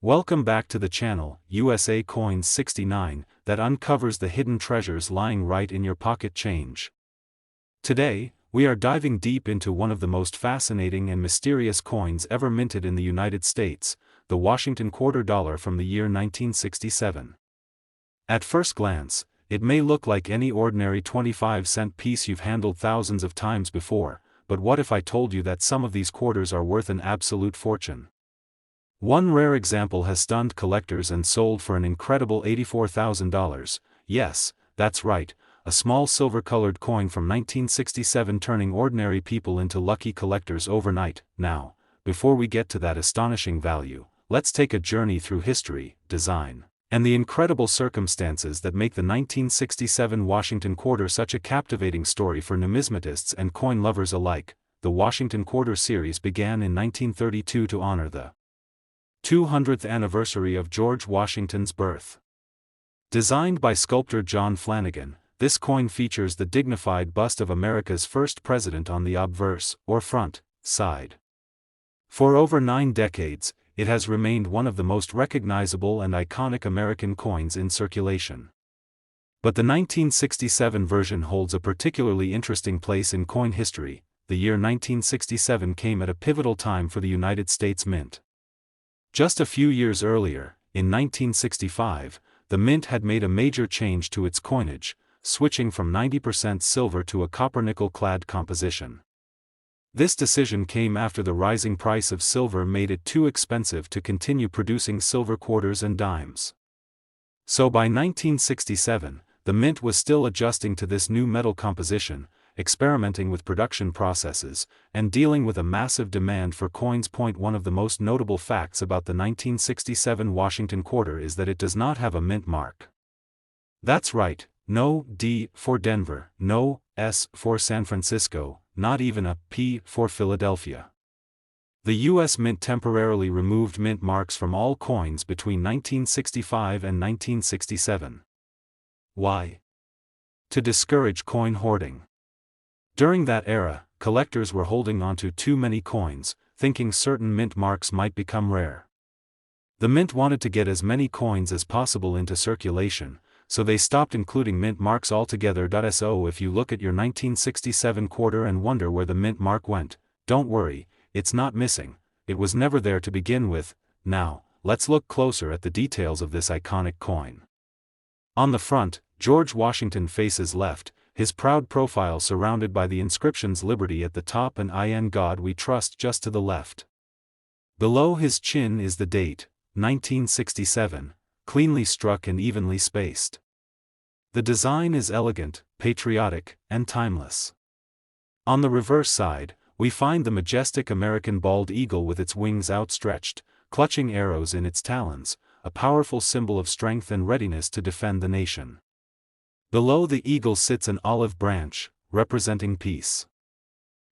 Welcome back to the channel, USA Coins 69, that uncovers the hidden treasures lying right in your pocket change. Today, we are diving deep into one of the most fascinating and mysterious coins ever minted in the United States, the Washington Quarter Dollar from the year 1967. At first glance, it may look like any ordinary 25-cent piece you've handled thousands of times before, but what if I told you that some of these quarters are worth an absolute fortune? One rare example has stunned collectors and sold for an incredible $84,000. Yes, that's right, a small silver-colored coin from 1967 turning ordinary people into lucky collectors overnight. Now, before we get to that astonishing value, let's take a journey through history, design, and the incredible circumstances that make the 1967 Washington Quarter such a captivating story for numismatists and coin lovers alike. The Washington Quarter series began in 1932 to honor the 200th anniversary of George Washington's birth. Designed by sculptor John Flanagan, this coin features the dignified bust of America's first president on the obverse, or front, side. For over 9 decades, it has remained one of the most recognizable and iconic American coins in circulation. But the 1967 version holds a particularly interesting place in coin history. The year 1967 came at a pivotal time for the United States Mint. Just a few years earlier, in 1965, the Mint had made a major change to its coinage, switching from 90% silver to a copper-nickel-clad composition. This decision came after the rising price of silver made it too expensive to continue producing silver quarters and dimes. So by 1967, the Mint was still adjusting to this new metal composition, experimenting with production processes, and dealing with a massive demand for coins. One of the most notable facts about the 1967 Washington Quarter is that it does not have a mint mark. That's right, no D for Denver, no S for San Francisco, not even a P for Philadelphia. The U.S. Mint temporarily removed mint marks from all coins between 1965 and 1967. Why? To discourage coin hoarding. During that era, collectors were holding onto too many coins, thinking certain mint marks might become rare. The Mint wanted to get as many coins as possible into circulation, so they stopped including mint marks altogether. So if you look at your 1967 quarter and wonder where the mint mark went, don't worry, it's not missing, it was never there to begin with. Now, let's look closer at the details of this iconic coin. On the front, George Washington faces left, his proud profile surrounded by the inscriptions Liberty at the top and In God We Trust just to the left. Below his chin is the date, 1967, cleanly struck and evenly spaced. The design is elegant, patriotic, and timeless. On the reverse side, we find the majestic American bald eagle with its wings outstretched, clutching arrows in its talons, a powerful symbol of strength and readiness to defend the nation. Below the eagle sits an olive branch, representing peace.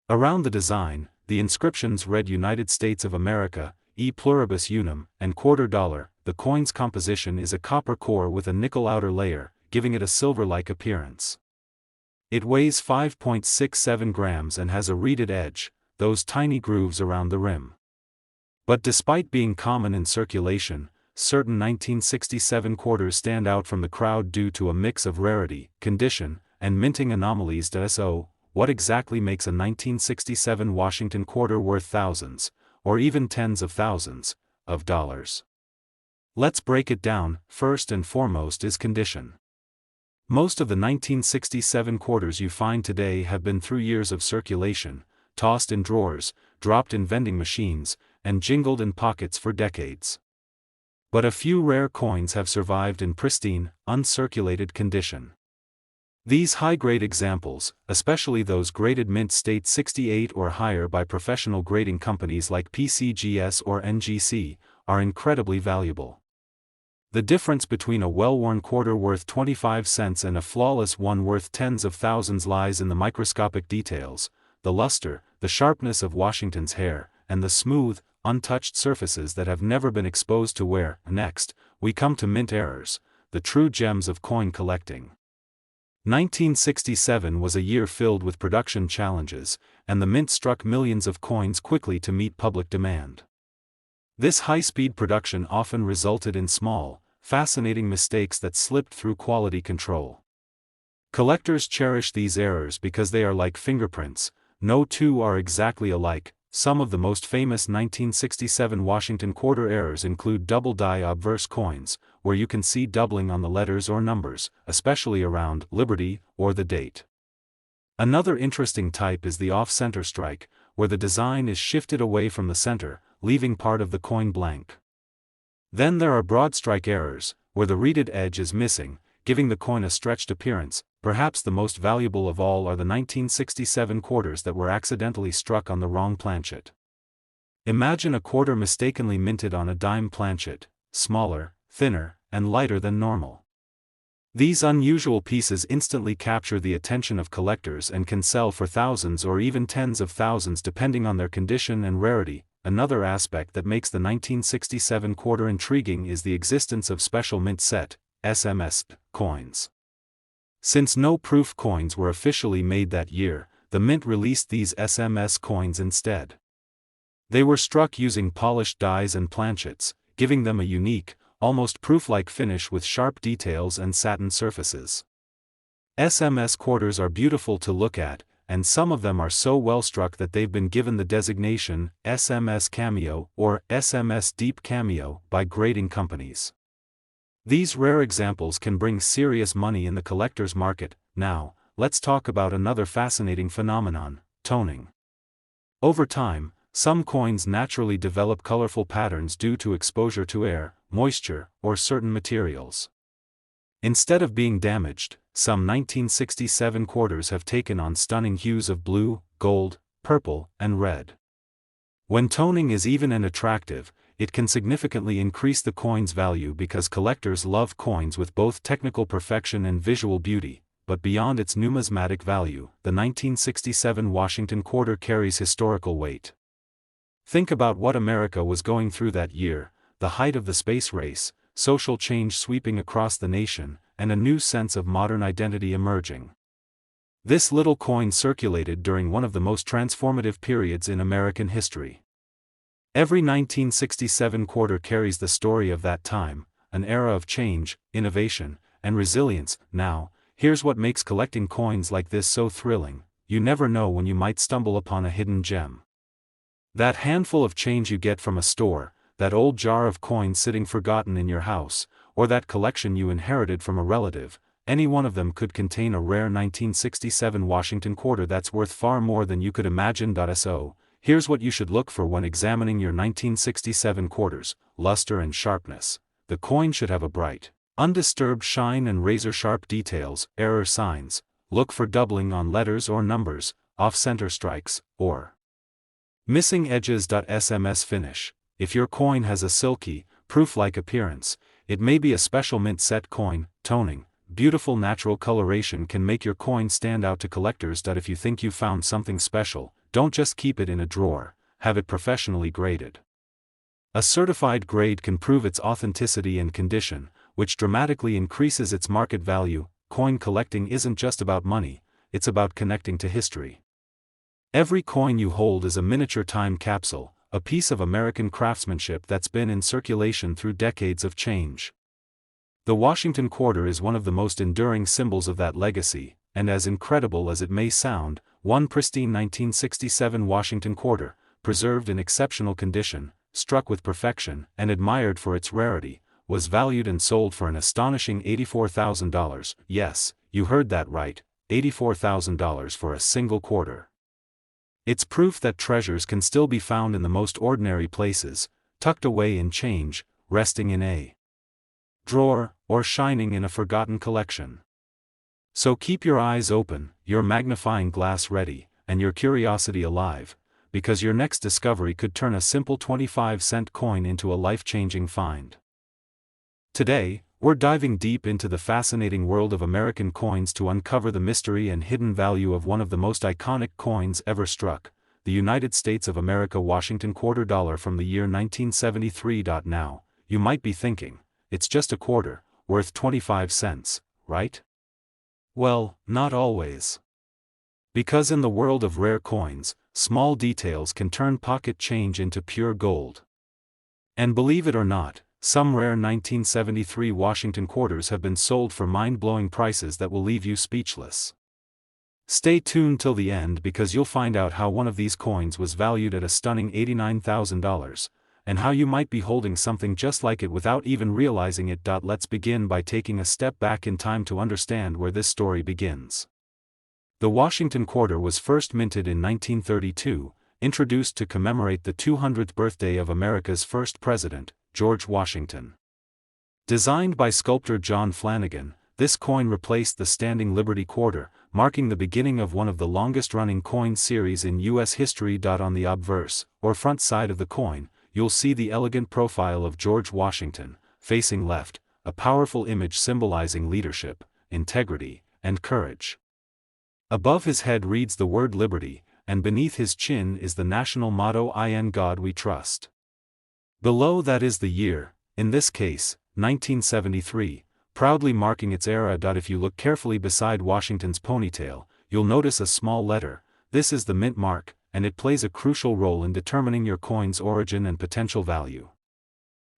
Around the design, the inscriptions read United States of America, E pluribus unum, and quarter dollar. The coin's composition is a copper core with a nickel outer layer, giving it a silver-like appearance. It weighs 5.67 grams and has a reeded edge, those tiny grooves around the rim. But despite being common in circulation, certain 1967 quarters stand out from the crowd due to a mix of rarity, condition, and minting anomalies. So, what exactly makes a 1967 Washington Quarter worth thousands, or even tens of thousands, of dollars? Let's break it down. First and foremost is condition. Most of the 1967 quarters you find today have been through years of circulation, tossed in drawers, dropped in vending machines, and jingled in pockets for decades. But a few rare coins have survived in pristine, uncirculated condition. These high-grade examples, especially those graded mint state 68 or higher by professional grading companies like PCGS or NGC, are incredibly valuable. The difference between a well-worn quarter worth 25 cents and a flawless one worth tens of thousands lies in the microscopic details, the luster, the sharpness of Washington's hair, and the smooth, untouched surfaces that have never been exposed to wear. Next, we come to mint errors, the true gems of coin collecting. 1967 was a year filled with production challenges, and the Mint struck millions of coins quickly to meet public demand. This high-speed production often resulted in small, fascinating mistakes that slipped through quality control. Collectors cherish these errors because they are like fingerprints. No two are exactly alike. Some of the most famous 1967 Washington quarter errors include double die obverse coins, where you can see doubling on the letters or numbers, especially around Liberty or the date. Another interesting type is the off-center strike, where the design is shifted away from the center, leaving part of the coin blank. Then there are broad strike errors, where the reeded edge is missing, giving the coin a stretched appearance. Perhaps the most valuable of all are the 1967 quarters that were accidentally struck on the wrong planchet. Imagine a quarter mistakenly minted on a dime planchet, smaller, thinner, and lighter than normal. These unusual pieces instantly capture the attention of collectors and can sell for thousands or even tens of thousands depending on their condition and rarity. Another aspect that makes the 1967 quarter intriguing is the existence of special mint set, SMS, coins. Since no proof coins were officially made that year, the mint released these SMS coins instead. They were struck using polished dies and planchets, giving them a unique, almost proof-like finish with sharp details and satin surfaces. SMS quarters are beautiful to look at, and some of them are so well struck that they've been given the designation SMS Cameo or SMS Deep Cameo by grading companies. These rare examples can bring serious money in the collector's market. Now, let's talk about another fascinating phenomenon, toning. Over time, some coins naturally develop colorful patterns due to exposure to air, moisture, or certain materials. Instead of being damaged, some 1967 quarters have taken on stunning hues of blue, gold, purple, and red. When toning is even and attractive, it can significantly increase the coin's value because collectors love coins with both technical perfection and visual beauty. But beyond its numismatic value, the 1967 Washington quarter carries historical weight. Think about what America was going through that year: the height of the space race, social change sweeping across the nation, and a new sense of modern identity emerging. This little coin circulated during one of the most transformative periods in American history. Every 1967 quarter carries the story of that time, an era of change, innovation, and resilience. Now, here's what makes collecting coins like this so thrilling: you never know when you might stumble upon a hidden gem. That handful of change you get from a store, that old jar of coins sitting forgotten in your house, or that collection you inherited from a relative, any one of them could contain a rare 1967 Washington quarter that's worth far more than you could imagine. So, here's what you should look for when examining your 1967 quarters: luster and sharpness. The coin should have a bright, undisturbed shine and razor-sharp details. Error signs: look for doubling on letters or numbers, off-center strikes, or missing edges. SMS finish: if your coin has a silky, proof-like appearance, it may be a special mint set coin. Toning: beautiful natural coloration can make your coin stand out to collectors. If you think you found something special, don't just keep it in a drawer, have it professionally graded. A certified grade can prove its authenticity and condition, which dramatically increases its market value. Coin collecting isn't just about money, it's about connecting to history. Every coin you hold is a miniature time capsule, a piece of American craftsmanship that's been in circulation through decades of change. The Washington quarter is one of the most enduring symbols of that legacy, and as incredible as it may sound, one pristine 1967 Washington quarter, preserved in exceptional condition, struck with perfection, and admired for its rarity, was valued and sold for an astonishing $84,000. Yes, you heard that right, $84,000 for a single quarter. It's proof that treasures can still be found in the most ordinary places, tucked away in change, resting in a drawer, or shining in a forgotten collection. So keep your eyes open, your magnifying glass ready, and your curiosity alive, because your next discovery could turn a simple 25-cent coin into a life-changing find. Today, we're diving deep into the fascinating world of American coins to uncover the mystery and hidden value of one of the most iconic coins ever struck, the United States of America Washington quarter dollar from the year 1973. Now, you might be thinking, it's just a quarter, worth 25 cents, right? Well, not always. Because in the world of rare coins, small details can turn pocket change into pure gold. And believe it or not, some rare 1973 Washington quarters have been sold for mind-blowing prices that will leave you speechless. Stay tuned till the end because you'll find out how one of these coins was valued at a stunning $89,000, and how you might be holding something just like it without even realizing it. Let's begin by taking a step back in time to understand where this story begins. The Washington quarter was first minted in 1932, introduced to commemorate the 200th birthday of America's first president, George Washington. Designed by sculptor John Flanagan, this coin replaced the standing Liberty quarter, marking the beginning of one of the longest-running coin series in U.S. history. On the obverse, or front side of the coin, you'll see the elegant profile of George Washington, facing left, a powerful image symbolizing leadership, integrity, and courage. Above his head reads the word Liberty, and beneath his chin is the national motto "In God We Trust." Below that is the year, in this case, 1973, proudly marking its era. If you look carefully beside Washington's ponytail, you'll notice a small letter. This is the mint mark, and it plays a crucial role in determining your coin's origin and potential value.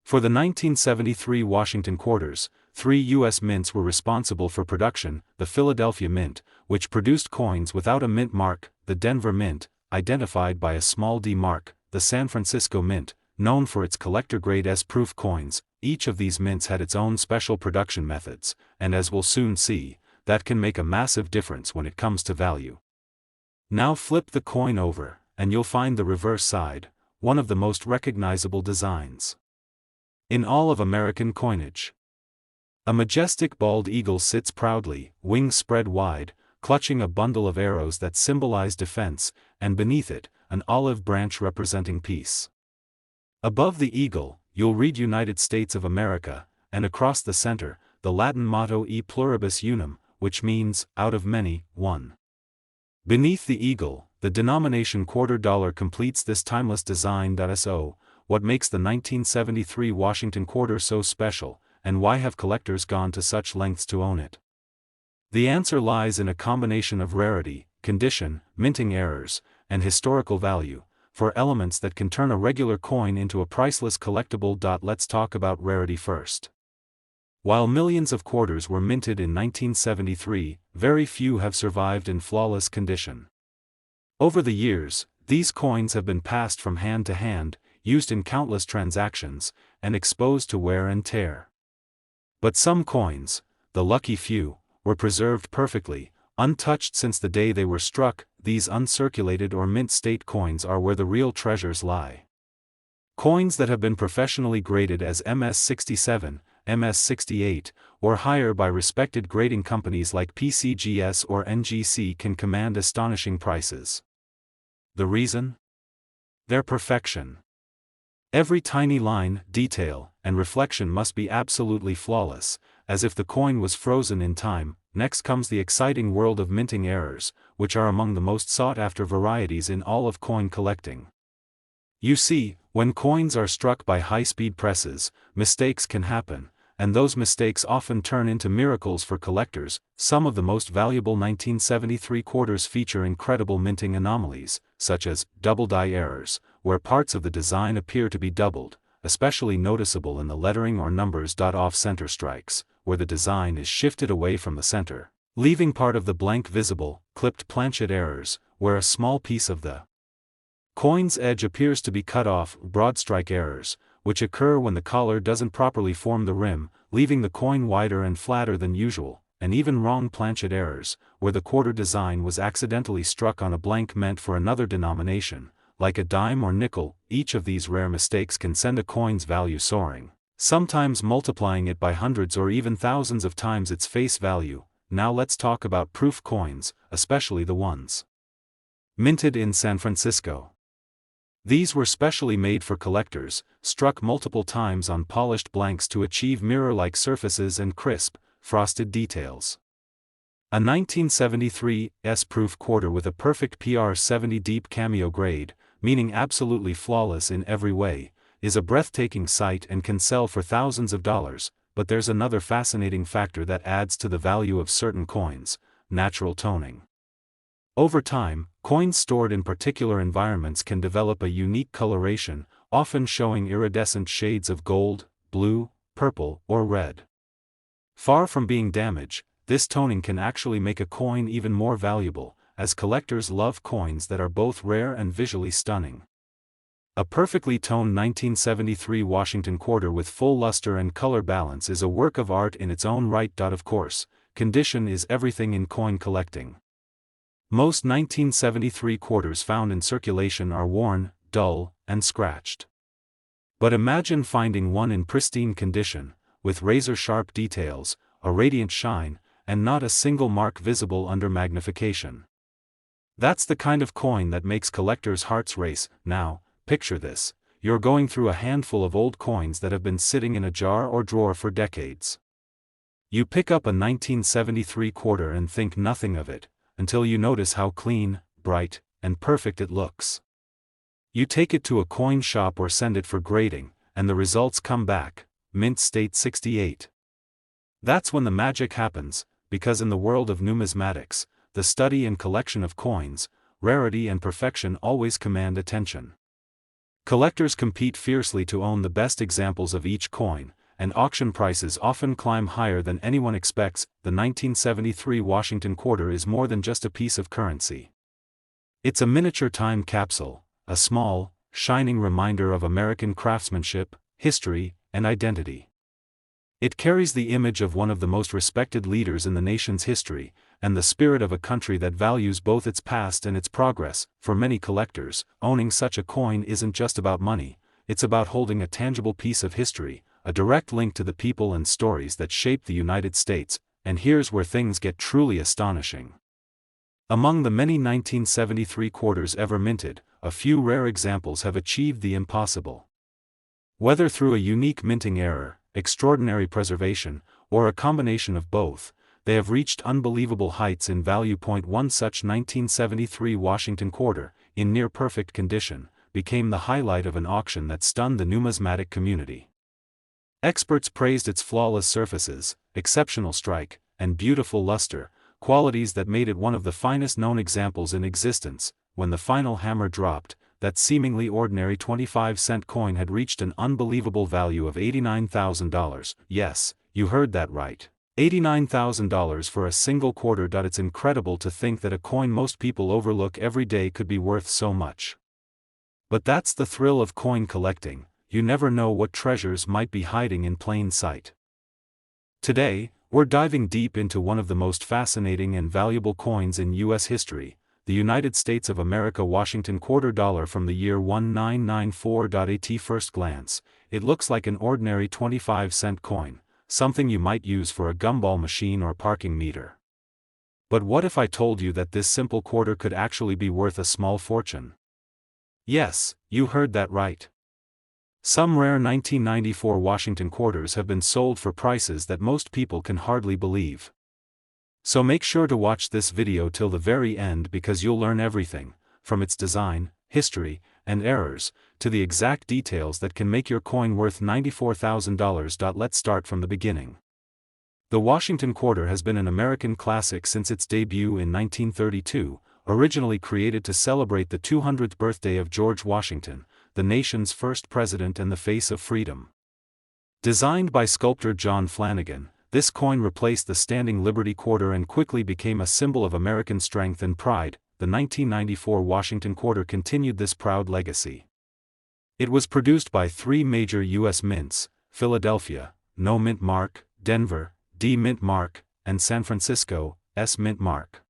For the 1973 Washington quarters, 3 U.S. mints were responsible for production: the Philadelphia Mint, which produced coins without a mint mark; the Denver Mint, identified by a small D mark; the San Francisco Mint, known for its collector-grade S-proof coins. Each of these mints had its own special production methods, and as we'll soon see, that can make a massive difference when it comes to value. Now flip the coin over, and you'll find the reverse side, one of the most recognizable designs in all of American coinage. A majestic bald eagle sits proudly, wings spread wide, clutching a bundle of arrows that symbolize defense, and beneath it, an olive branch representing peace. Above the eagle, you'll read United States of America, and across the center, the Latin motto E pluribus unum, which means, out of many, one. Beneath the eagle, the denomination quarter dollar completes this timeless design. So, what makes the 1973 Washington quarter so special, and why have collectors gone to such lengths to own it? The answer lies in a combination of rarity, condition, minting errors, and historical value, for elements that can turn a regular coin into a priceless collectible. Let's talk about rarity first. While millions of quarters were minted in 1973, very few have survived in flawless condition. Over the years, these coins have been passed from hand to hand, used in countless transactions, and exposed to wear and tear. But some coins, the lucky few, were preserved perfectly, untouched since the day they were struck. These uncirculated or mint state coins are where the real treasures lie. Coins that have been professionally graded as MS-67, MS-68, or higher by respected grading companies like PCGS or NGC can command astonishing prices. The reason? Their perfection. Every tiny line, detail, and reflection must be absolutely flawless, as if the coin was frozen in time. Next comes the exciting world of minting errors, which are among the most sought-after varieties in all of coin collecting. You see, when coins are struck by high-speed presses, mistakes can happen, and those mistakes often turn into miracles for collectors. Some of the most valuable 1973 quarters feature incredible minting anomalies, such as double die errors, where parts of the design appear to be doubled, especially noticeable in the lettering or numbers. Off-center strikes, where the design is shifted away from the center, leaving part of the blank visible. Clipped planchet errors, where a small piece of the coin's edge appears to be cut off. Broad strike errors, which occur when the collar doesn't properly form the rim, leaving the coin wider and flatter than usual. And even wrong planchet errors, where the quarter design was accidentally struck on a blank meant for another denomination, like a dime or nickel. Each of these rare mistakes can send a coin's value soaring, sometimes multiplying it by hundreds or even thousands of times its face value. Now let's talk about proof coins, especially the ones minted in San Francisco. These were specially made for collectors, struck multiple times on polished blanks to achieve mirror-like surfaces and crisp, frosted details. A 1973 S-proof quarter with a perfect PR70 deep cameo grade, meaning absolutely flawless in every way, is a breathtaking sight and can sell for thousands of dollars. But there's another fascinating factor that adds to the value of certain coins: natural toning. Over time, coins stored in particular environments can develop a unique coloration, often showing iridescent shades of gold, blue, purple, or red. Far from being damaged, this toning can actually make a coin even more valuable, as collectors love coins that are both rare and visually stunning. A perfectly toned 1973 Washington quarter with full luster and color balance is a work of art in its own right. Of course, condition is everything in coin collecting. Most 1973 quarters found in circulation are worn, dull, and scratched. But imagine finding one in pristine condition, with razor-sharp details, a radiant shine, and not a single mark visible under magnification. That's the kind of coin that makes collectors' hearts race. Now, picture this: you're going through a handful of old coins that have been sitting in a jar or drawer for decades. You pick up a 1973 quarter and think nothing of it, until you notice how clean, bright, and perfect it looks. You take it to a coin shop or send it for grading, and the results come back, mint state 68. That's when the magic happens, because in the world of numismatics, the study and collection of coins, rarity and perfection always command attention. Collectors compete fiercely to own the best examples of each coin, and auction prices often climb higher than anyone expects. The 1973 Washington quarter is more than just a piece of currency. It's a miniature time capsule, a small, shining reminder of American craftsmanship, history, and identity. It carries the image of one of the most respected leaders in the nation's history, and the spirit of a country that values both its past and its progress. For many collectors, owning such a coin isn't just about money, it's about holding a tangible piece of history, a direct link to the people and stories that shaped the United States. And here's where things get truly astonishing. Among the many 1973 quarters ever minted, a few rare examples have achieved the impossible. Whether through a unique minting error, extraordinary preservation, or a combination of both, they have reached unbelievable heights in value. One such 1973 Washington quarter, in near-perfect condition, became the highlight of an auction that stunned the numismatic community. Experts praised its flawless surfaces, exceptional strike, and beautiful luster, qualities that made it one of the finest known examples in existence. When the final hammer dropped, that seemingly ordinary 25-cent coin had reached an unbelievable value of $89,000. Yes, you heard that right. $89,000 for a single quarter. It's incredible to think that a coin most people overlook every day could be worth so much. But that's the thrill of coin collecting. You never know what treasures might be hiding in plain sight. Today, we're diving deep into one of the most fascinating and valuable coins in U.S. history, the United States of America Washington quarter dollar from the year 1994. At first glance, it looks like an ordinary 25-cent coin, something you might use for a gumball machine or parking meter. But what if I told you that this simple quarter could actually be worth a small fortune? Yes, you heard that right. Some rare 1994 Washington quarters have been sold for prices that most people can hardly believe. So make sure to watch this video till the very end, because you'll learn everything, from its design, history, and errors, to the exact details that can make your coin worth $94,000. Let's start from the beginning. The Washington quarter has been an American classic since its debut in 1932, originally created to celebrate the 200th birthday of George Washington, the nation's first president and the face of freedom. Designed by sculptor John Flanagan, this coin replaced the standing Liberty quarter and quickly became a symbol of American strength and pride. The 1994 Washington quarter continued this proud legacy. It was produced by three major U.S. mints: Philadelphia, No Mint Mark; Denver, D Mint Mark; and San Francisco, S Mint Mark.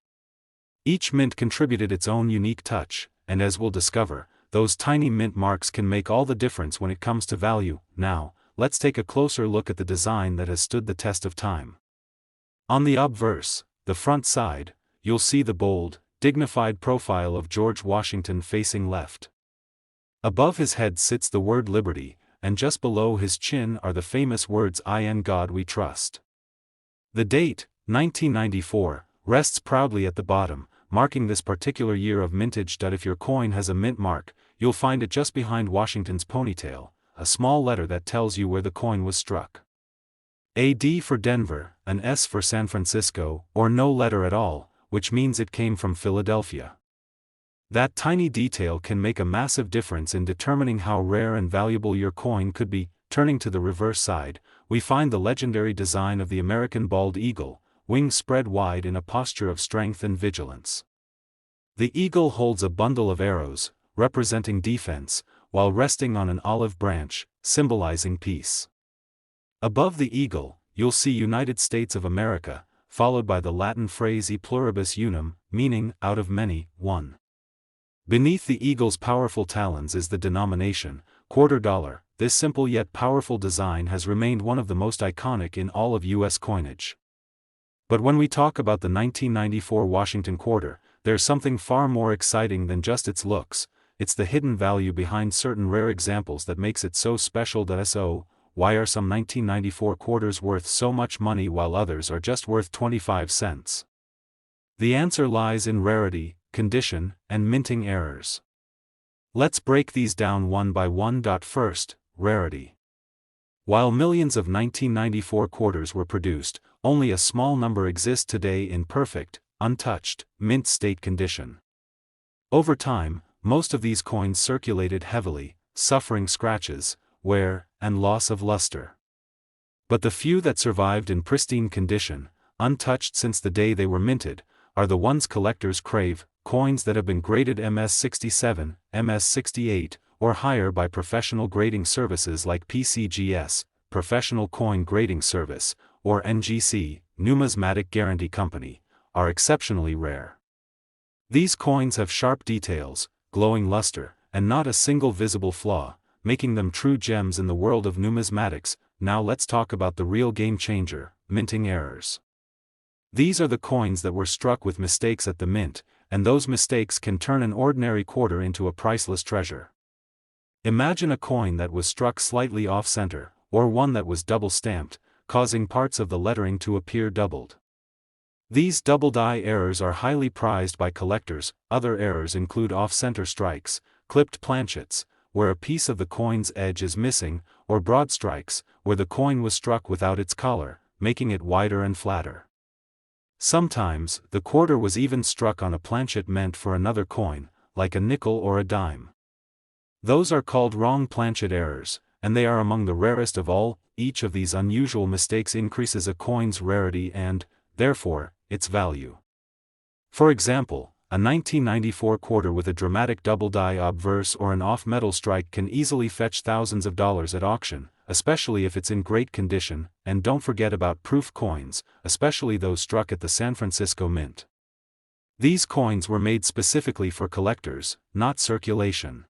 Each mint contributed its own unique touch, and as we'll discover, those tiny mint marks can make all the difference when it comes to value. Now, let's take a closer look at the design that has stood the test of time. On the obverse, the front side, you'll see the bold, dignified profile of George Washington facing left. Above his head sits the word Liberty, and just below his chin are the famous words "In God We Trust." The date, 1994, rests proudly at the bottom, marking this particular year of mintage. If your coin has a mint mark, you'll find it just behind Washington's ponytail, a small letter that tells you where the coin was struck. A D for Denver, an S for San Francisco, or no letter at all, which means it came from Philadelphia. That tiny detail can make a massive difference in determining how rare and valuable your coin could be. Turning to the reverse side, we find the legendary design of the American bald eagle, wings spread wide in a posture of strength and vigilance. The eagle holds a bundle of arrows, representing defense, while resting on an olive branch, symbolizing peace. Above the eagle, you'll see United States of America, followed by the Latin phrase e pluribus unum, meaning, out of many, one. Beneath the eagle's powerful talons is the denomination, $quarter. This simple yet powerful design has remained one of the most iconic in all of U.S. coinage. But when we talk about the 1994 Washington quarter, there's something far more exciting than just its looks. It's the hidden value behind certain rare examples that makes it so special. So, why are some 1994 quarters worth so much money while others are just worth 25 cents? The answer lies in rarity, condition, and minting errors. Let's break these down one by one. First, rarity. While millions of 1994 quarters were produced, only a small number exist today in perfect, untouched, mint state condition. Over time, most of these coins circulated heavily, suffering scratches, wear, and loss of luster. But the few that survived in pristine condition, untouched since the day they were minted, are the ones collectors crave, coins that have been graded MS67, MS68, or higher by professional grading services like PCGS, Professional Coin Grading Service, or NGC, Numismatic Guarantee Company, are exceptionally rare. These coins have sharp details, glowing luster, and not a single visible flaw, making them true gems in the world of numismatics. Now let's talk about the real game changer, minting errors. These are the coins that were struck with mistakes at the mint, and those mistakes can turn an ordinary quarter into a priceless treasure. Imagine a coin that was struck slightly off-center, or one that was double-stamped, causing parts of the lettering to appear doubled. These double-die errors are highly prized by collectors. Other errors include off-center strikes, clipped planchets, where a piece of the coin's edge is missing, or broad strikes, where the coin was struck without its collar, making it wider and flatter. Sometimes, the quarter was even struck on a planchet meant for another coin, like a nickel or a dime. Those are called wrong planchet errors, and they are among the rarest of all. Each of these unusual mistakes increases a coin's rarity and, therefore, its value. For example, a 1994 quarter with a dramatic double-die obverse or an off-metal strike can easily fetch thousands of dollars at auction, especially if it's in great condition. And don't forget about proof coins, especially those struck at the San Francisco Mint. These coins were made specifically for collectors, not circulation.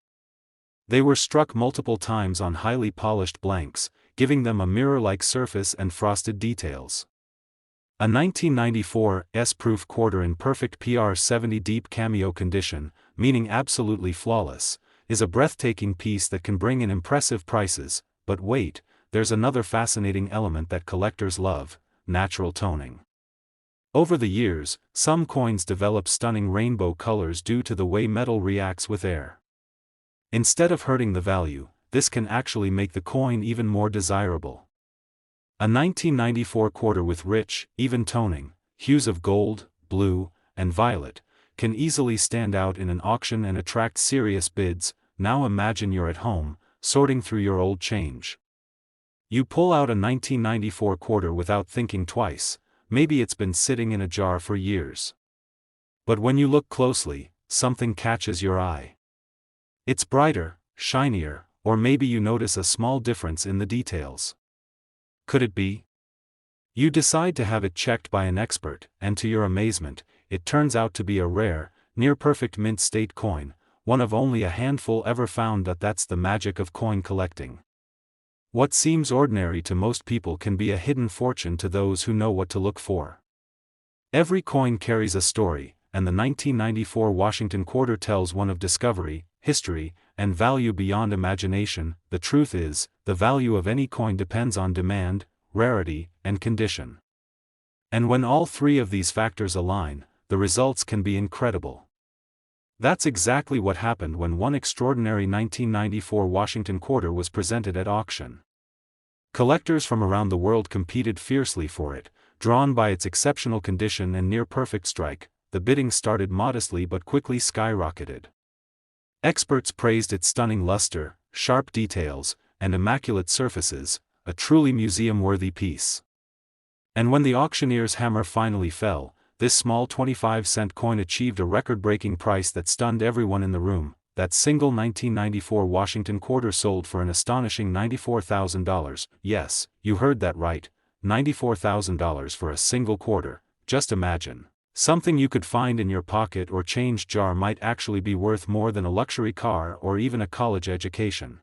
They were struck multiple times on highly polished blanks, giving them a mirror-like surface and frosted details. A 1994 S-proof quarter in perfect PR70 deep cameo condition, meaning absolutely flawless, is a breathtaking piece that can bring in impressive prices. But wait, there's another fascinating element that collectors love: natural toning. Over the years, some coins develop stunning rainbow colors due to the way metal reacts with air. Instead of hurting the value, this can actually make the coin even more desirable. A 1994 quarter with rich, even toning, hues of gold, blue, and violet, can easily stand out in an auction and attract serious bids. Now imagine you're at home, sorting through your old change. You pull out a 1994 quarter without thinking twice. Maybe it's been sitting in a jar for years. But when you look closely, something catches your eye. It's brighter, shinier, or maybe you notice a small difference in the details. Could it be? You decide to have it checked by an expert, and to your amazement, it turns out to be a rare, near-perfect mint state coin, one of only a handful ever found. That's the magic of coin collecting. What seems ordinary to most people can be a hidden fortune to those who know what to look for. Every coin carries a story, and the 1994 Washington quarter tells one of discovery, history, and value beyond imagination. The truth is, the value of any coin depends on demand, rarity, and condition. And when all three of these factors align, the results can be incredible. That's exactly what happened when one extraordinary 1994 Washington quarter was presented at auction. Collectors from around the world competed fiercely for it, drawn by its exceptional condition and near-perfect strike. the bidding started modestly but quickly skyrocketed. Experts praised its stunning luster, sharp details, and immaculate surfaces, a truly museum-worthy piece. And when the auctioneer's hammer finally fell, this small 25-cent coin achieved a record-breaking price that stunned everyone in the room. That single 1994 Washington quarter sold for an astonishing $94,000. Yes, you heard that right, $94,000 for a single quarter. Just imagine. Something you could find in your pocket or change jar might actually be worth more than a luxury car or even a college education.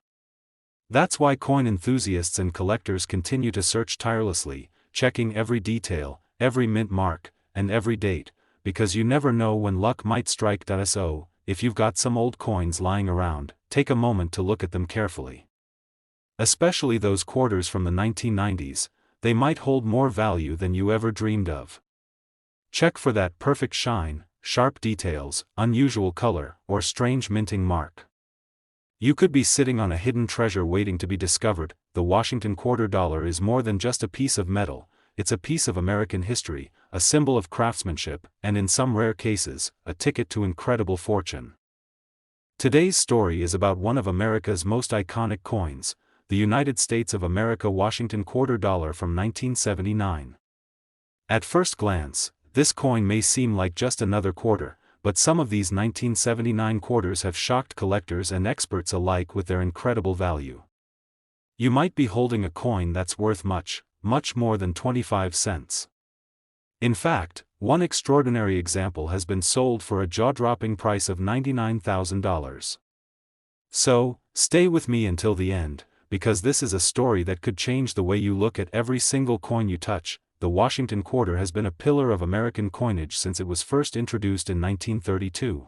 That's why coin enthusiasts and collectors continue to search tirelessly, checking every detail, every mint mark, and every date, because you never know when luck might strike. So, if you've got some old coins lying around, take a moment to look at them carefully. Especially those quarters from the 1990s, they might hold more value than you ever dreamed of. Check for that perfect shine, sharp details, unusual color, or strange minting mark. You could be sitting on a hidden treasure waiting to be discovered. The Washington quarter dollar is more than just a piece of metal, it's a piece of American history, a symbol of craftsmanship, and in some rare cases, a ticket to incredible fortune. Today's story is about one of America's most iconic coins, the United States of America Washington quarter dollar from 1979. At first glance, this coin may seem like just another quarter, but some of these 1979 quarters have shocked collectors and experts alike with their incredible value. You might be holding a coin that's worth much, much more than 25 cents. In fact, one extraordinary example has been sold for a jaw-dropping price of $99,000. So, stay with me until the end, because this is a story that could change the way you look at every single coin you touch. The Washington quarter has been a pillar of American coinage since it was first introduced in 1932.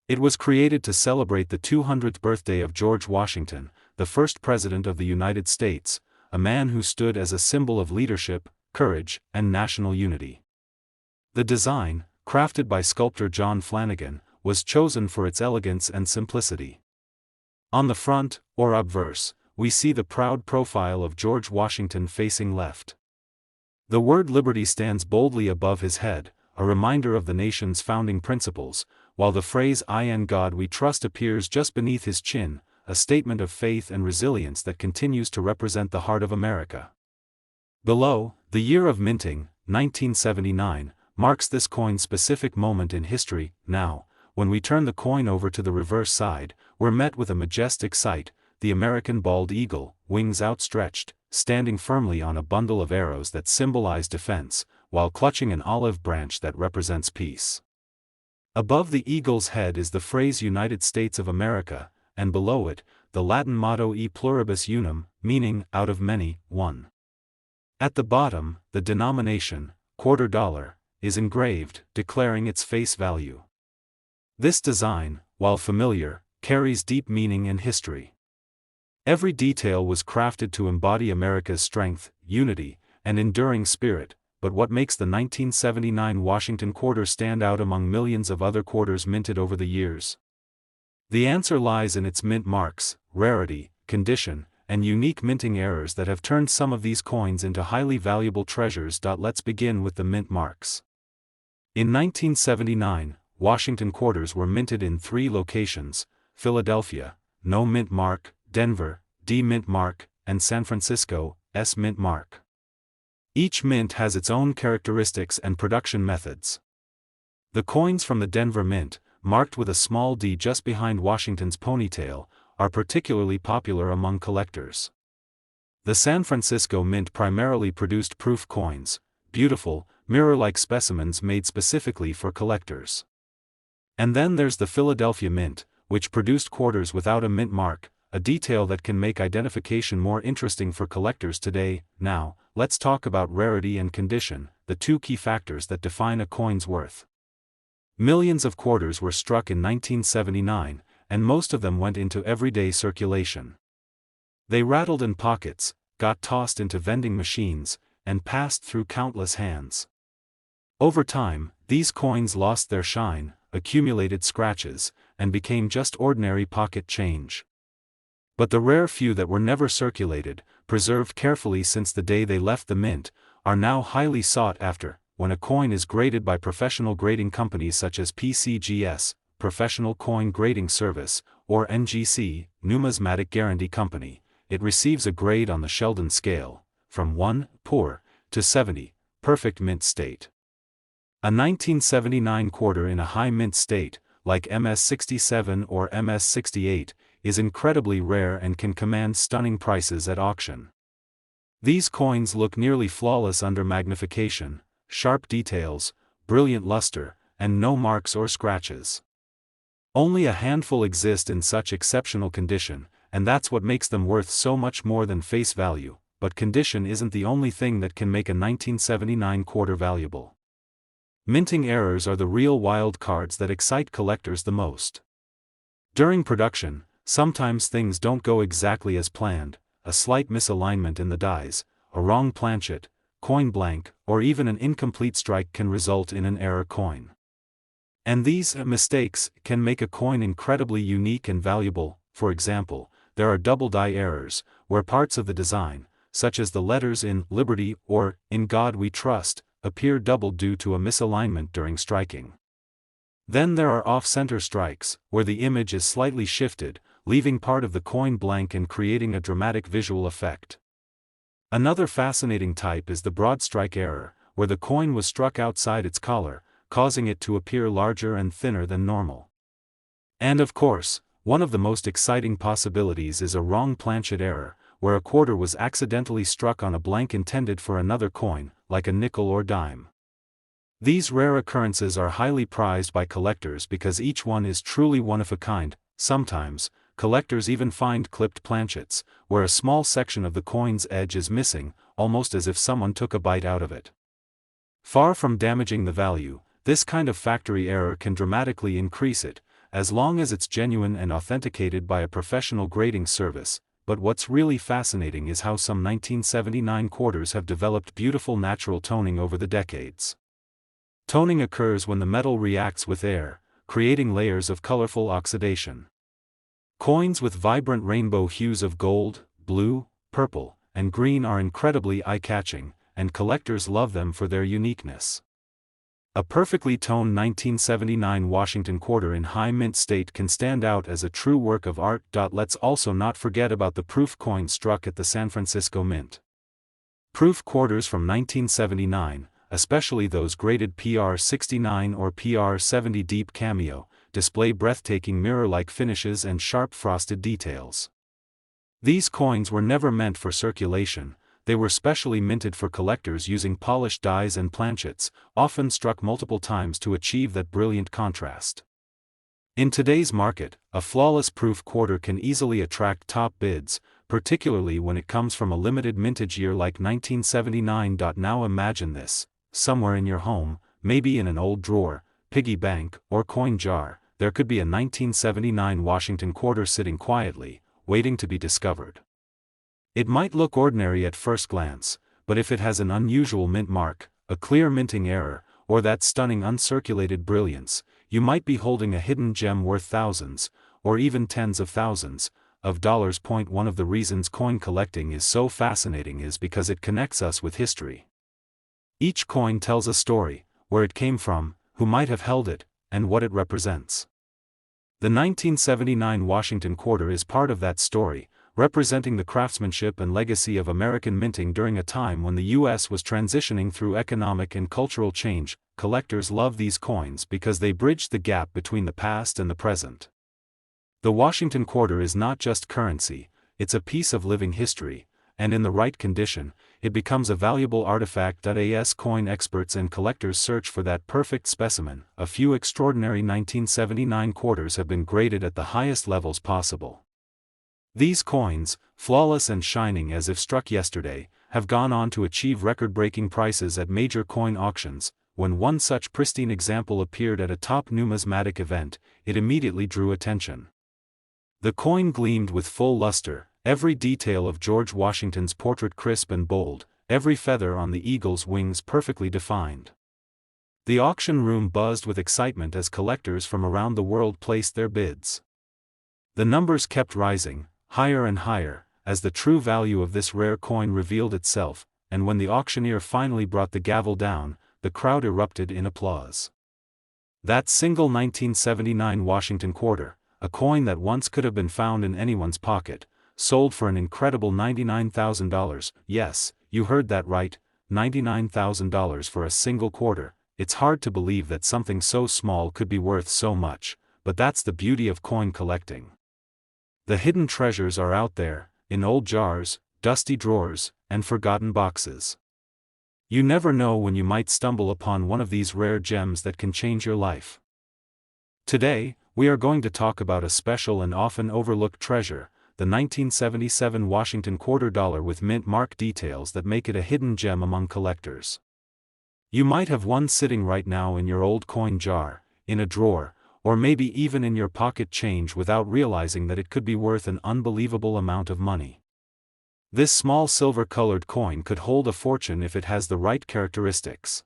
It was created to celebrate the 200th birthday of George Washington, the first president of the United States, a man who stood as a symbol of leadership, courage, and national unity. The design, crafted by sculptor John Flanagan, was chosen for its elegance and simplicity. On the front, or obverse, we see the proud profile of George Washington facing left. The word liberty stands boldly above his head, a reminder of the nation's founding principles, while the phrase "In God We Trust" appears just beneath his chin, a statement of faith and resilience that continues to represent the heart of America. Below, the year of minting, 1979, marks this coin's specific moment in history. Now, when we turn the coin over to the reverse side, we're met with a majestic sight, the American bald eagle, wings outstretched, standing firmly on a bundle of arrows that symbolize defense, while clutching an olive branch that represents peace. Above the eagle's head is the phrase United States of America, and below it, the Latin motto E pluribus unum, meaning, out of many, one. At the bottom, the denomination, quarter dollar, is engraved, declaring its face value. This design, while familiar, carries deep meaning and history. Every detail was crafted to embody America's strength, unity, and enduring spirit, but what makes the 1979 Washington quarter stand out among millions of other quarters minted over the years? The answer lies in its mint marks, rarity, condition, and unique minting errors that have turned some of these coins into highly valuable treasures. Let's begin with the mint marks. In 1979, Washington quarters were minted in 3 locations: Philadelphia, no mint mark; Denver, D mint mark; and San Francisco, S mint mark. Each mint has its own characteristics and production methods. The coins from the Denver mint, marked with a small d just behind Washington's ponytail, are particularly popular among collectors. The San Francisco mint primarily produced proof coins, beautiful, mirror-like specimens made specifically for collectors. And then there's the Philadelphia mint, which produced quarters without a mint mark, a detail that can make identification more interesting for collectors today. Now, let's talk about rarity and condition, the 2 key factors that define a coin's worth. Millions of quarters were struck in 1979, and most of them went into everyday circulation. They rattled in pockets, got tossed into vending machines, and passed through countless hands. Over time, these coins lost their shine, accumulated scratches, and became just ordinary pocket change. But the rare few that were never circulated, preserved carefully since the day they left the mint, are now highly sought after. when a coin is graded by professional grading companies such as PCGS, Professional Coin Grading Service, or NGC, Numismatic Guarantee Company, it receives a grade on the Sheldon scale, from 1, poor, to 70, perfect mint state. A 1979 quarter in a high mint state, like MS-67 or MS-68, is incredibly rare and can command stunning prices at auction. These coins look nearly flawless under magnification, sharp details, brilliant luster, and no marks or scratches. Only a handful exist in such exceptional condition, and that's what makes them worth so much more than face value, but condition isn't the only thing that can make a 1979 quarter valuable. Minting errors are the real wild cards that excite collectors the most. During production, sometimes things don't go exactly as planned. A slight misalignment in the dies, a wrong planchet, coin blank, or even an incomplete strike can result in an error coin. And these mistakes can make a coin incredibly unique and valuable. For example, there are double die errors, where parts of the design, such as the letters in Liberty or In God We Trust, appear double due to a misalignment during striking. Then there are off-center strikes, where the image is slightly shifted, leaving part of the coin blank and creating a dramatic visual effect. Another fascinating type is the broad strike error, where the coin was struck outside its collar, causing it to appear larger and thinner than normal. And of course, one of the most exciting possibilities is a wrong planchet error, where a quarter was accidentally struck on a blank intended for another coin, like a nickel or dime. These rare occurrences are highly prized by collectors because each one is truly one of a kind. Sometimes, collectors even find clipped planchets, where a small section of the coin's edge is missing, almost as if someone took a bite out of it. Far from damaging the value, this kind of factory error can dramatically increase it, as long as it's genuine and authenticated by a professional grading service. But what's really fascinating is how some 1979 quarters have developed beautiful natural toning over the decades. Toning occurs when the metal reacts with air, creating layers of colorful oxidation. Coins with vibrant rainbow hues of gold, blue, purple, and green are incredibly eye-catching, and collectors love them for their uniqueness. A perfectly toned 1979 Washington quarter in high mint state can stand out as a true work of art. Let's also not forget about the proof coin struck at the San Francisco Mint. Proof quarters from 1979, especially those graded PR69 or PR70 deep cameo, display breathtaking mirror-like finishes and sharp frosted details. These coins were never meant for circulation, they were specially minted for collectors using polished dies and planchets, often struck multiple times to achieve that brilliant contrast. In today's market, a flawless proof quarter can easily attract top bids, particularly when it comes from a limited mintage year like 1979. Now imagine this, somewhere in your home, maybe in an old drawer, piggy bank, or coin jar, there could be a 1979 Washington quarter sitting quietly, waiting to be discovered. It might look ordinary at first glance, but if it has an unusual mint mark, a clear minting error, or that stunning uncirculated brilliance, you might be holding a hidden gem worth thousands, or even tens of thousands, of dollars. One of the reasons coin collecting is so fascinating is because it connects us with history. Each coin tells a story, where it came from, who might have held it, and what it represents. The 1979 Washington quarter is part of that story, representing the craftsmanship and legacy of American minting during a time when the U.S. was transitioning through economic and cultural change. Collectors love these coins because they bridge the gap between the past and the present. The Washington quarter is not just currency, it's a piece of living history, and in the right condition, it becomes a valuable artifact. As coin experts and collectors search for that perfect specimen, a few extraordinary 1979 quarters have been graded at the highest levels possible. These coins, flawless and shining as if struck yesterday, have gone on to achieve record-breaking prices at major coin auctions. When one such pristine example appeared at a top numismatic event, it immediately drew attention. The coin gleamed with full luster, every detail of George Washington's portrait crisp and bold, every feather on the eagle's wings perfectly defined. The auction room buzzed with excitement as collectors from around the world placed their bids. The numbers kept rising, higher and higher, as the true value of this rare coin revealed itself, and when the auctioneer finally brought the gavel down, the crowd erupted in applause. That single 1979 Washington quarter, a coin that once could have been found in anyone's pocket, sold for an incredible $99,000. Yes, you heard that right, $99,000 for a single quarter. It's hard to believe that something so small could be worth so much, but that's the beauty of coin collecting. The hidden treasures are out there, in old jars, dusty drawers, and forgotten boxes. You never know when you might stumble upon one of these rare gems that can change your life. Today, we are going to talk about a special and often overlooked treasure, the 1977 Washington quarter dollar with mint mark details that make it a hidden gem among collectors. You might have one sitting right now in your old coin jar, in a drawer, or maybe even in your pocket change without realizing that it could be worth an unbelievable amount of money. This small silver-colored coin could hold a fortune if it has the right characteristics.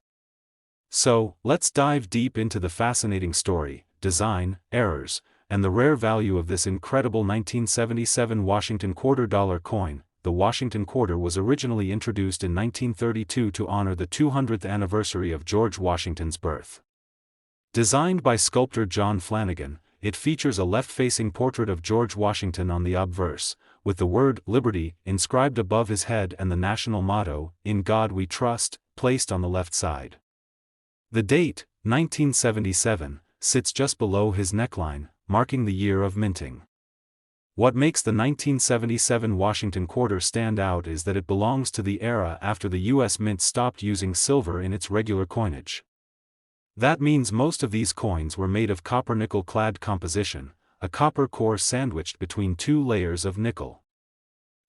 So, let's dive deep into the fascinating story, design, errors, and the rare value of this incredible 1977 Washington quarter dollar coin. The Washington quarter was originally introduced in 1932 to honor the 200th anniversary of George Washington's birth. Designed by sculptor John Flanagan, it features a left-facing portrait of George Washington on the obverse, with the word "Liberty" inscribed above his head and the national motto, "In God We Trust," placed on the left side. The date, 1977, sits just below his neckline, marking the year of minting. What makes the 1977 Washington quarter stand out is that it belongs to the era after the U.S. Mint stopped using silver in its regular coinage. That means most of these coins were made of copper-nickel clad composition, a copper core sandwiched between two layers of nickel.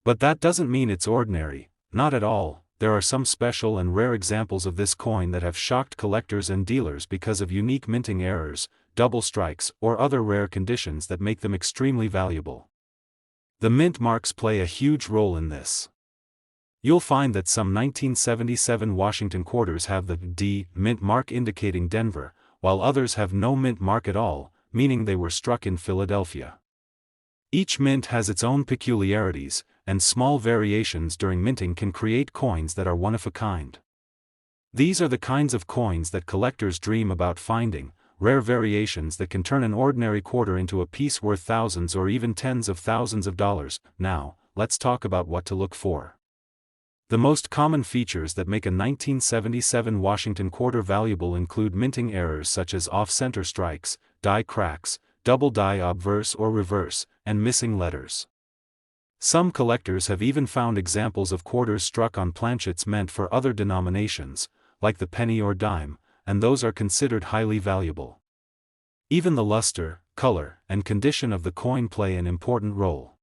But that doesn't mean it's ordinary, not at all. There are some special and rare examples of this coin that have shocked collectors and dealers because of unique minting errors, double strikes, or other rare conditions that make them extremely valuable. The mint marks play a huge role in this. You'll find that some 1977 Washington quarters have the D mint mark indicating Denver, while others have no mint mark at all, meaning they were struck in Philadelphia. Each mint has its own peculiarities, and small variations during minting can create coins that are one of a kind. These are the kinds of coins that collectors dream about finding, rare variations that can turn an ordinary quarter into a piece worth thousands or even tens of thousands of dollars. Now, let's talk about what to look for. The most common features that make a 1977 Washington quarter valuable include minting errors such as off-center strikes, die cracks, double die obverse or reverse, and missing letters. Some collectors have even found examples of quarters struck on planchets meant for other denominations, like the penny or dime, and those are considered highly valuable. Even the luster, color, and condition of the coin play an important role.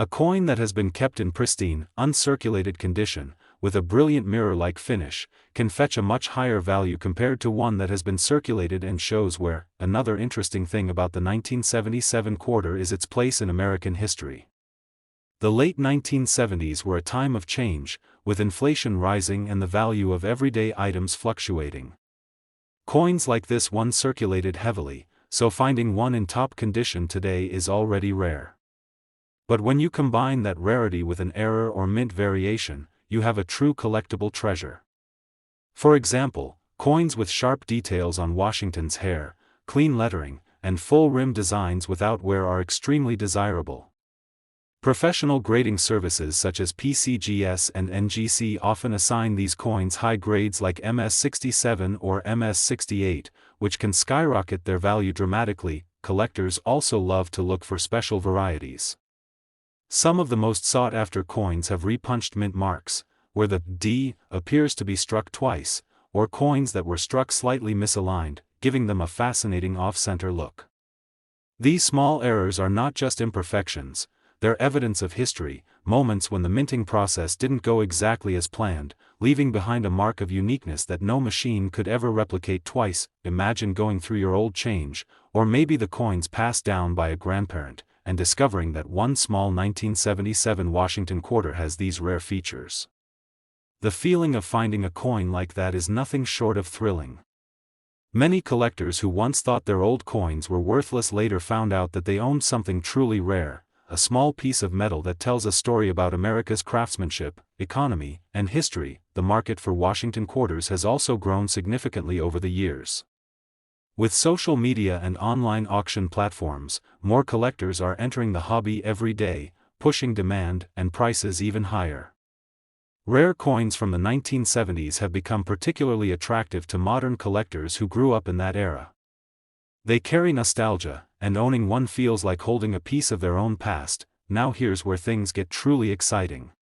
A coin that has been kept in pristine, uncirculated condition, with a brilliant mirror-like finish, can fetch a much higher value compared to one that has been circulated and shows wear. Another interesting thing about the 1977 quarter is its place in American history. The late 1970s were a time of change, with inflation rising and the value of everyday items fluctuating. Coins like this one circulated heavily, so finding one in top condition today is already rare. But when you combine that rarity with an error or mint variation, you have a true collectible treasure. For example, coins with sharp details on Washington's hair, clean lettering, and full rim designs without wear are extremely desirable. Professional grading services such as PCGS and NGC often assign these coins high grades like MS67 or MS68, which can skyrocket their value dramatically. Collectors also love to look for special varieties. Some of the most sought-after coins have repunched mint marks, where the D appears to be struck twice, or coins that were struck slightly misaligned, giving them a fascinating off-center look. These small errors are not just imperfections, they're evidence of history, moments when the minting process didn't go exactly as planned, leaving behind a mark of uniqueness that no machine could ever replicate twice. Imagine going through your old change, or maybe the coins passed down by a grandparent, and discovering that one small 1977 Washington quarter has these rare features. The feeling of finding a coin like that is nothing short of thrilling. Many collectors who once thought their old coins were worthless later found out that they owned something truly rare, a small piece of metal that tells a story about America's craftsmanship, economy, and history. The market for Washington quarters has also grown significantly over the years. With social media and online auction platforms, more collectors are entering the hobby every day, pushing demand and prices even higher. Rare coins from the 1970s have become particularly attractive to modern collectors who grew up in that era. They carry nostalgia, and owning one feels like holding a piece of their own past. Now here's where things get truly exciting.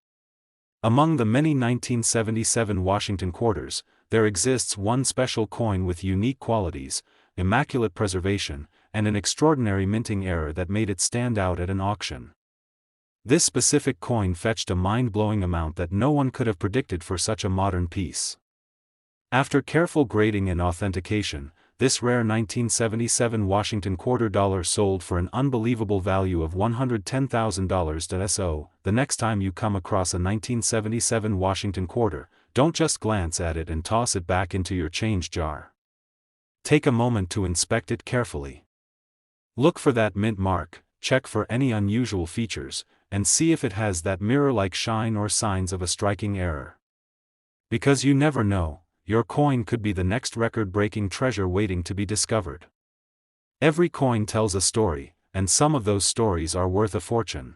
Among the many 1977 Washington quarters, there exists one special coin with unique qualities, immaculate preservation, and an extraordinary minting error that made it stand out at an auction. This specific coin fetched a mind-blowing amount that no one could have predicted for such a modern piece. After careful grading and authentication, this rare 1977 Washington quarter dollar sold for an unbelievable value of $110,000. So, the next time you come across a 1977 Washington quarter, don't just glance at it and toss it back into your change jar. Take a moment to inspect it carefully. Look for that mint mark, check for any unusual features, and see if it has that mirror-like shine or signs of a striking error. Because you never know, your coin could be the next record-breaking treasure waiting to be discovered. Every coin tells a story, and some of those stories are worth a fortune.